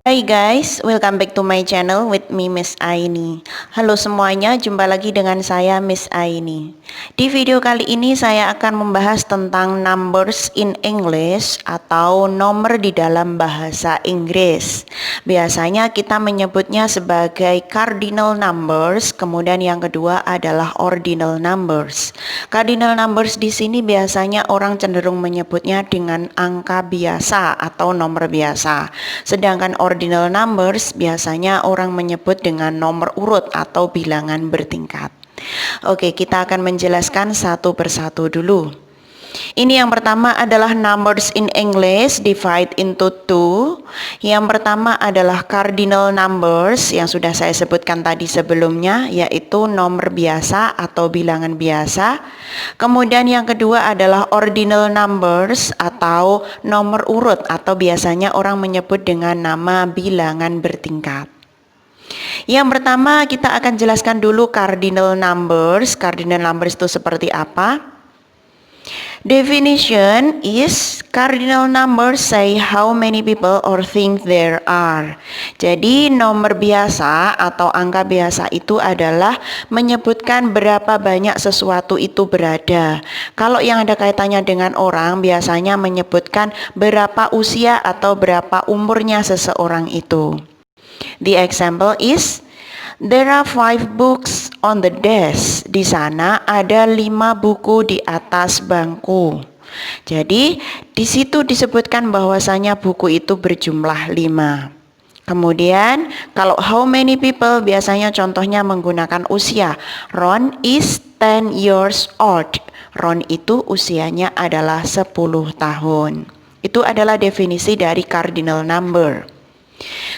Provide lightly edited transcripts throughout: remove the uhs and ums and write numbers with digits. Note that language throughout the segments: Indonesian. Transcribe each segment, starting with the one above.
Hai guys, welcome back to my channel with me Miss Aini. Halo semuanya, jumpa lagi dengan saya Miss Aini. Di video kali ini saya akan membahas tentang numbers in English atau nomor di dalam bahasa Inggris. Biasanya kita menyebutnya sebagai cardinal numbers, kemudian yang kedua adalah ordinal numbers. Cardinal numbers di sini biasanya orang cenderung menyebutnya dengan angka biasa atau nomor biasa. Sedangkan ordinal numbers biasanya orang menyebut dengan nomor urut atau bilangan bertingkat. Oke, kita akan menjelaskan satu persatu dulu. Ini yang pertama adalah numbers in English divide into two. Yang pertama adalah cardinal numbers yang sudah saya sebutkan tadi sebelumnya, yaitu nomor biasa atau bilangan biasa. Kemudian yang kedua adalah ordinal numbers atau nomor urut atau biasanya orang menyebut dengan nama bilangan bertingkat. Yang pertama kita akan jelaskan dulu cardinal numbers. Cardinal numbers itu seperti apa? Definition is cardinal numbers say how many people or things there are. Jadi nomor biasa atau angka biasa itu adalah menyebutkan berapa banyak sesuatu itu berada. Kalau yang ada kaitannya dengan orang biasanya menyebutkan berapa usia atau berapa umurnya seseorang itu. The example is there are 5 books on the desk. Di sana ada 5 buku di atas bangku. Jadi di situ disebutkan bahwasanya buku itu berjumlah 5. Kemudian kalau how many people biasanya contohnya menggunakan usia. Ron is 10 years old. Ron itu usianya adalah 10 tahun. Itu adalah definisi dari cardinal number.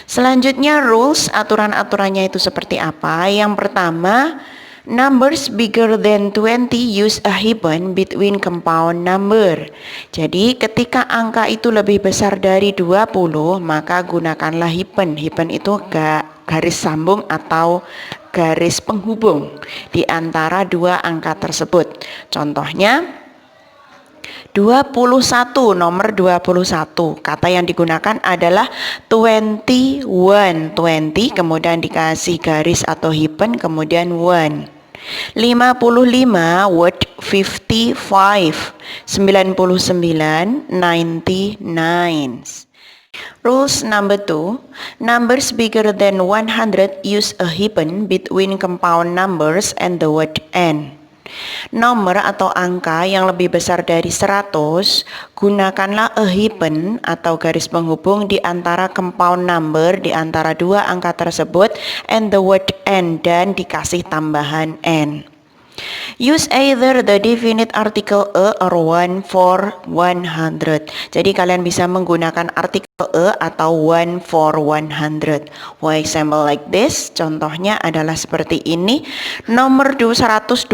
Selanjutnya rules, aturan-aturannya itu seperti apa? Yang pertama, numbers bigger than 20 use a hyphen between compound number. Jadi ketika angka itu lebih besar dari 20, maka gunakanlah hyphen. Hyphen itu garis sambung atau garis penghubung di antara dua angka tersebut. Contohnya 21, nomor 21. Kata yang digunakan adalah 21. 20 kemudian dikasih garis atau hyphen kemudian 1. 55 word 55. 99 99. Rules number 2. Numbers bigger than 100 use a hyphen between compound numbers and the word and. Nomor atau angka yang lebih besar dari 100, gunakanlah a hyphen atau garis penghubung di antara compound number di antara dua angka tersebut and the word and dan dikasih tambahan n. Use either the definite article a or one for 100. Jadi kalian bisa menggunakan artikel a atau one for 100. For example like this, contohnya adalah seperti ini. Nomor 121.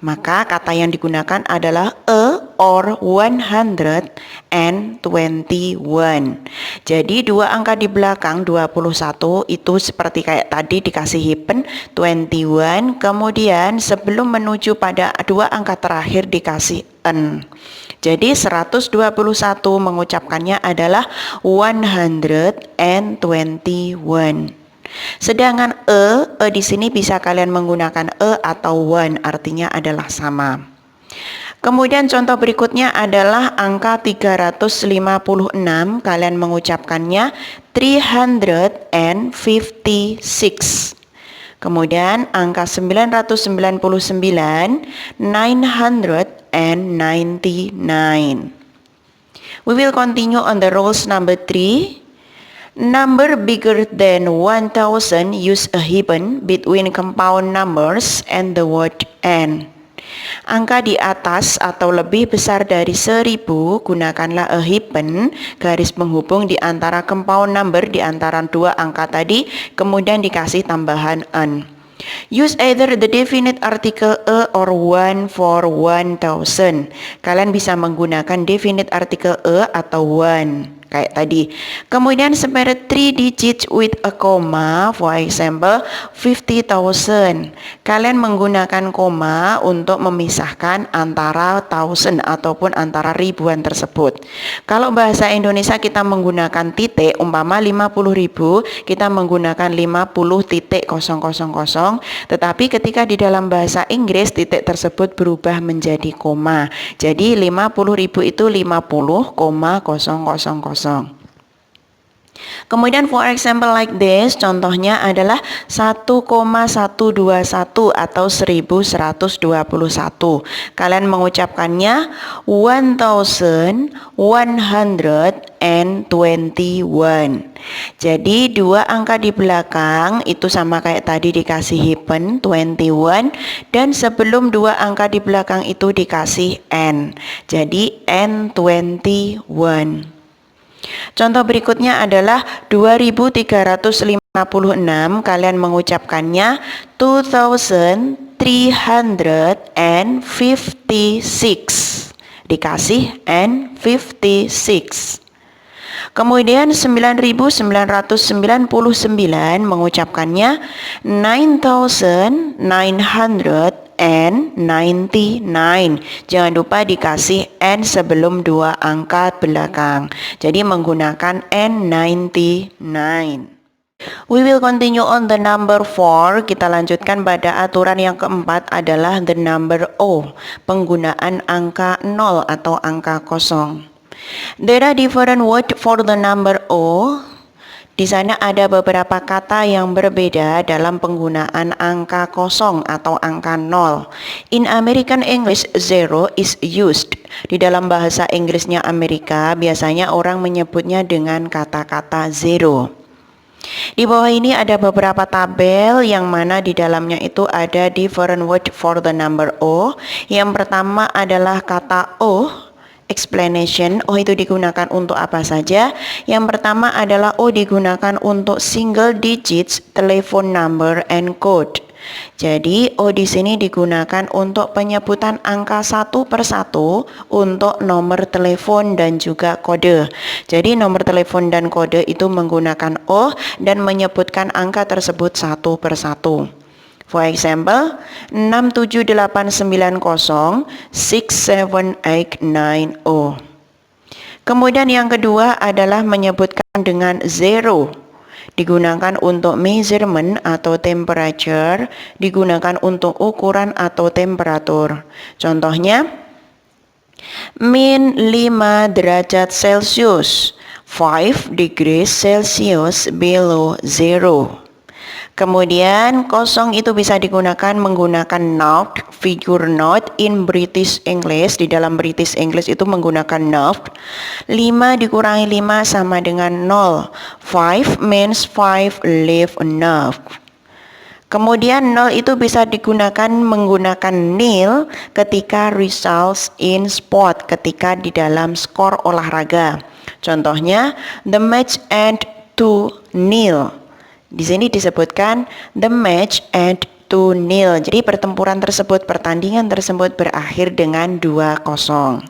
Maka kata yang digunakan adalah a or 121. Jadi dua angka di belakang 21 itu seperti kayak tadi dikasih hyphen 21, kemudian sebelum menuju pada dua angka terakhir dikasih n. Jadi 121 mengucapkannya adalah 121. Sedangkan di sini bisa kalian menggunakan atau one, artinya adalah sama. Kemudian contoh berikutnya adalah angka 356, kalian mengucapkannya 356. Kemudian angka 999, 999. We will continue on the rules number 3. Number bigger than 1000 use a hyphen between compound numbers and the word and. Angka di atas atau lebih besar dari 1000, gunakanlah a hyphen, garis penghubung di antara compound number di antara dua angka tadi, kemudian dikasih tambahan n. Use either the definite article a or one for 1000. Kalian bisa menggunakan definite article a atau one. kayak tadi. Kemudian separate 3 digits with a comma, for example 50,000. Kalian menggunakan koma untuk memisahkan antara thousand ataupun antara ribuan tersebut. Kalau bahasa Indonesia kita menggunakan titik, umpama 50.000, kita menggunakan 50.000, tetapi ketika di dalam bahasa Inggris titik tersebut berubah menjadi koma. Jadi 50.000 itu 50,000. Kemudian for example like this, contohnya adalah 1,121 atau 1121. Kalian mengucapkannya 1121. Jadi dua angka di belakang itu sama kayak tadi dikasih hyphen 21, dan sebelum dua angka di belakang itu dikasih n. Jadi n21. Contoh berikutnya adalah 2356. Kalian mengucapkannya 2356. Dikasih n56. Kemudian 9999 mengucapkannya 9999. Jangan lupa dikasih n sebelum dua angka belakang. Jadi menggunakan n99. We will continue on the number 4. Kita lanjutkan pada aturan yang keempat adalah the number O, penggunaan angka 0 atau angka kosong. There are different words for the number O. Di sana ada beberapa kata yang berbeda dalam penggunaan angka kosong atau angka 0. In American English, zero is used. Di dalam bahasa Inggrisnya Amerika, biasanya orang menyebutnya dengan kata-kata zero. Di bawah ini ada beberapa tabel yang mana di dalamnya itu ada different word for the number O. Yang pertama adalah kata O. Explanation, O itu digunakan untuk apa saja? Yang pertama adalah O digunakan untuk single digits, telephone number, and code. Jadi O di sini digunakan untuk penyebutan angka satu per satu untuk nomor telepon dan juga kode. Jadi nomor telepon dan kode itu menggunakan O dan menyebutkan angka tersebut satu per satu. For example, 678906789. Kemudian yang kedua adalah menyebutkan dengan zero. Digunakan untuk measurement atau temperature, digunakan untuk ukuran atau temperatur. Contohnya, min 5 derajat Celcius, 5 degrees Celsius below zero. Kemudian kosong itu bisa digunakan menggunakan not, figure not in British English. Di dalam British English itu menggunakan not. 5 dikurangi 5 sama dengan 0. 5 means 5 leave enough. Kemudian 0 itu bisa digunakan menggunakan nil ketika results in sport, ketika di dalam skor olahraga. Contohnya, the match end 2-0. Di sini disebutkan the match end 2-0. Jadi pertempuran tersebut, pertandingan tersebut berakhir dengan 2-0.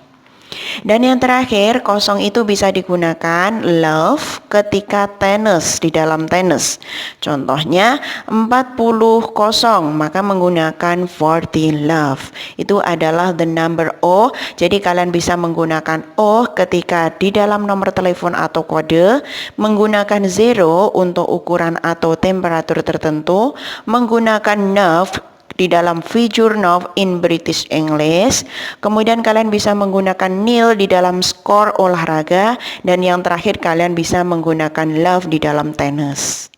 Dan yang terakhir, kosong itu bisa digunakan love ketika tenis, di dalam tenis. Contohnya 40-0, maka menggunakan 40 love. Itu adalah the number O. Jadi kalian bisa menggunakan O ketika di dalam nomor telepon atau kode, menggunakan zero untuk ukuran atau temperatur tertentu, menggunakan nerve di dalam figure of in British English. Kemudian kalian bisa menggunakan nil di dalam skor olahraga, dan yang terakhir kalian bisa menggunakan love di dalam tenis.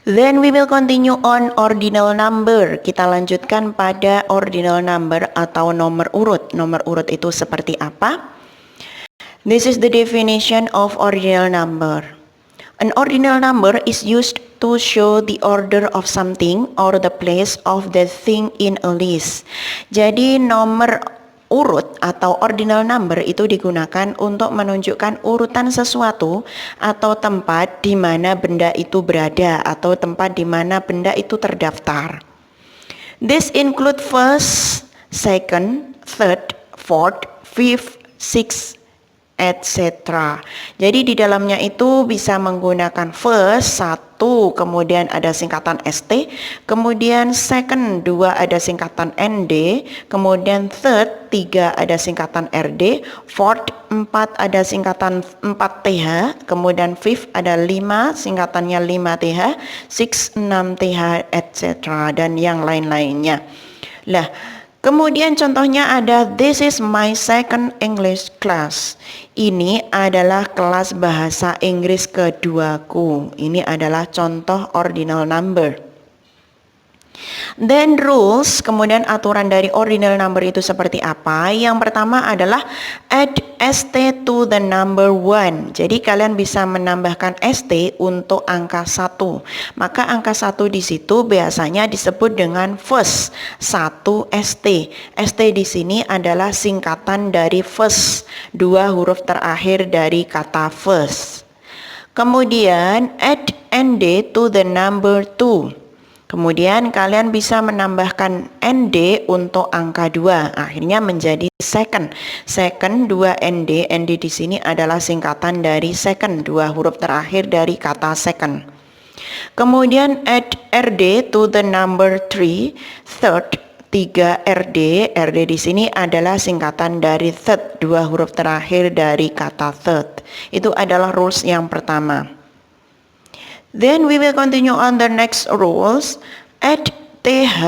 Then we will continue on ordinal number. Kita lanjutkan pada ordinal number atau nomor urut. Nomor urut itu seperti apa? This is the definition of ordinal number. An ordinal number is used to show the order of something or the place of the thing in a list. Jadi nomor urut atau ordinal number itu digunakan untuk menunjukkan urutan sesuatu atau tempat di mana benda itu berada atau tempat di mana benda itu terdaftar. This include first, second, third, fourth, fifth, sixth, etc. Jadi di dalamnya itu bisa menggunakan first, satu, kemudian ada singkatan ST, kemudian second, dua ada singkatan ND, kemudian third, tiga ada singkatan RD, fourth, empat ada singkatan 4TH, kemudian fifth ada 5, singkatannya 5TH, six, 6TH, etc. dan yang lain-lainnya. Lah, kemudian contohnya ada this is my second English class. Ini adalah kelas bahasa Inggris keduaku. Ini adalah contoh ordinal number. Then rules, kemudian aturan dari ordinal number itu seperti apa? Yang pertama adalah add ST to the number 1. Jadi kalian bisa menambahkan ST untuk angka 1. Maka angka 1 di situ biasanya disebut dengan first, 1 ST. ST di sini adalah singkatan dari first, 2 huruf terakhir dari kata first. Kemudian add ND to the number 2. Kemudian kalian bisa menambahkan ND untuk angka 2. Akhirnya menjadi second. Second 2 ND. ND di sini adalah singkatan dari second, 2 huruf terakhir dari kata second. Kemudian add RD to the number 3. Third 3 RD. RD di sini adalah singkatan dari third, 2 huruf terakhir dari kata third. Itu adalah rules yang pertama. Then we will continue on the next rules. Add TH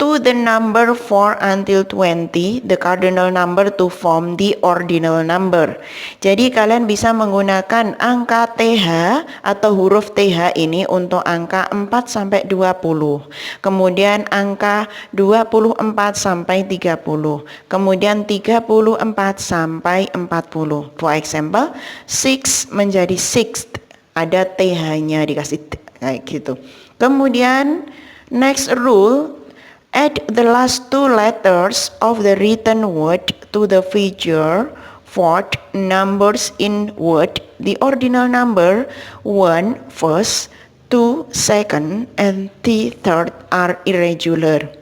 to the number 4 until 20, the cardinal number to form the ordinal number. Jadi kalian bisa menggunakan angka TH atau huruf TH ini untuk angka 4 sampai 20. Kemudian angka 24 sampai 30. Kemudian 34 sampai 40. For example, 6 menjadi sixth. Ada TH-nya dikasih kayak gitu. Kemudian next rule, add the last 2 letters of the written word to the figure. Fourth, numbers in word. The ordinal number 1 first, 2 second, and 3 third are irregular.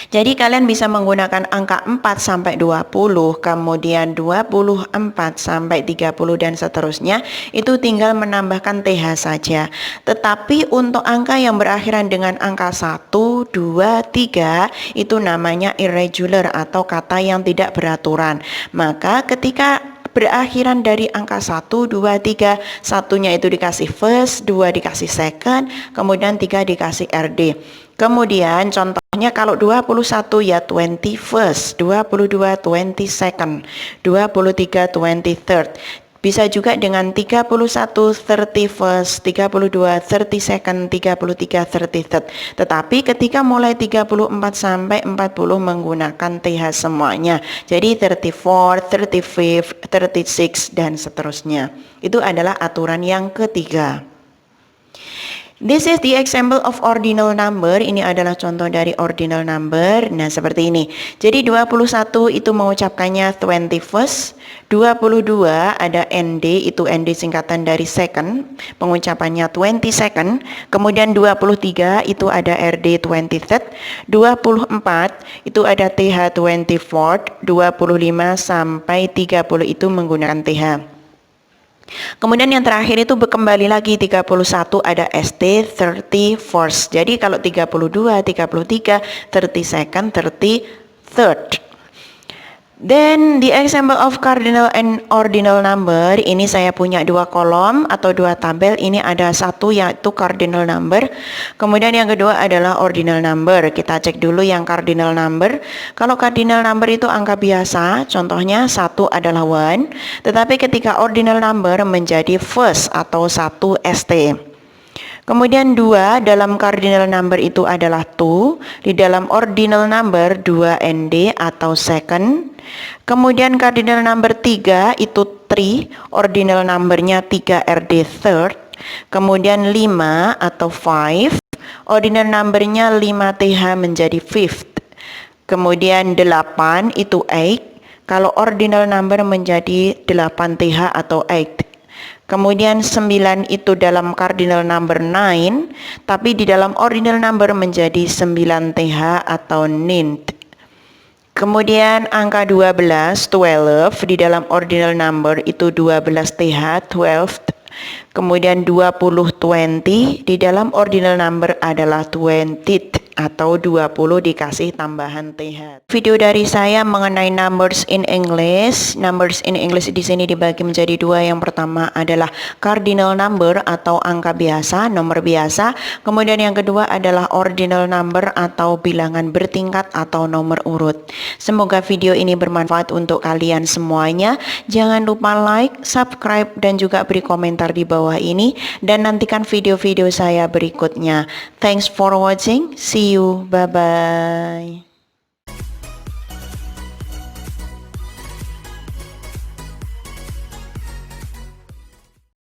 Jadi kalian bisa menggunakan angka 4 sampai 20, kemudian 24 sampai 30 dan seterusnya. Itu tinggal menambahkan TH saja. Tetapi untuk angka yang berakhiran dengan angka 1, 2, 3 itu namanya irregular atau kata yang tidak beraturan. Maka ketika berakhiran dari angka 1, 2, 3, satunya itu dikasih first, 2 dikasih second, kemudian 3 dikasih RD. Kemudian contohnya kalau 21 ya 21st, 22 22nd, 23 23rd. Bisa juga dengan 31 31st, 32 32nd, 33 33rd. Tetapi ketika mulai 34 sampai 40 menggunakan TH semuanya. Jadi 34, 35, 36 dan seterusnya. Itu adalah aturan yang ketiga. This is the example of ordinal number. Ini adalah contoh dari ordinal number. Nah, seperti ini. Jadi 21 itu mengucapkannya 21st. 22 ada ND, itu ND singkatan dari second. Pengucapannya 22nd. Kemudian 23 itu ada RD 23rd. 24 itu ada TH 24th. 25 sampai 30 itu menggunakan TH. Kemudian yang terakhir itu kembali lagi 31 ada ST 31st. Jadi kalau 32, 33, 32nd, 33rd. Then the example of cardinal and ordinal number, ini saya punya 2 kolom atau 2 tabel. Ini ada satu yaitu cardinal number, kemudian yang kedua adalah ordinal number. Kita cek dulu yang cardinal number. Kalau cardinal number itu angka biasa, contohnya 1 adalah 1, tetapi ketika ordinal number menjadi first atau 1 ST. Kemudian 2 dalam cardinal number itu adalah 2, di dalam ordinal number 2 ND atau second. Kemudian cardinal number 3 itu 3, ordinal numbernya 3 RD third. Kemudian 5 atau 5, ordinal numbernya 5 TH menjadi fifth. Kemudian 8 itu 8, kalau ordinal number menjadi 8 TH atau 8. Kemudian 9 itu dalam cardinal number 9, tapi di dalam ordinal number menjadi 9 TH atau ninth. Kemudian angka 12, 12 di dalam ordinal number itu 12th, 12th. Kemudian 20, 20 di dalam ordinal number adalah 20th atau 20 dikasih tambahan th. Video dari saya mengenai numbers in English. Numbers in English di sini dibagi menjadi dua. Yang pertama adalah cardinal number atau angka biasa, nomor biasa. Kemudian yang kedua adalah ordinal number atau bilangan bertingkat atau nomor urut. Semoga video ini bermanfaat untuk kalian semuanya. Jangan lupa like, subscribe, dan juga beri komentar di bawah ini, dan nantikan video-video saya berikutnya. Thanks for watching. See you. Bye-bye.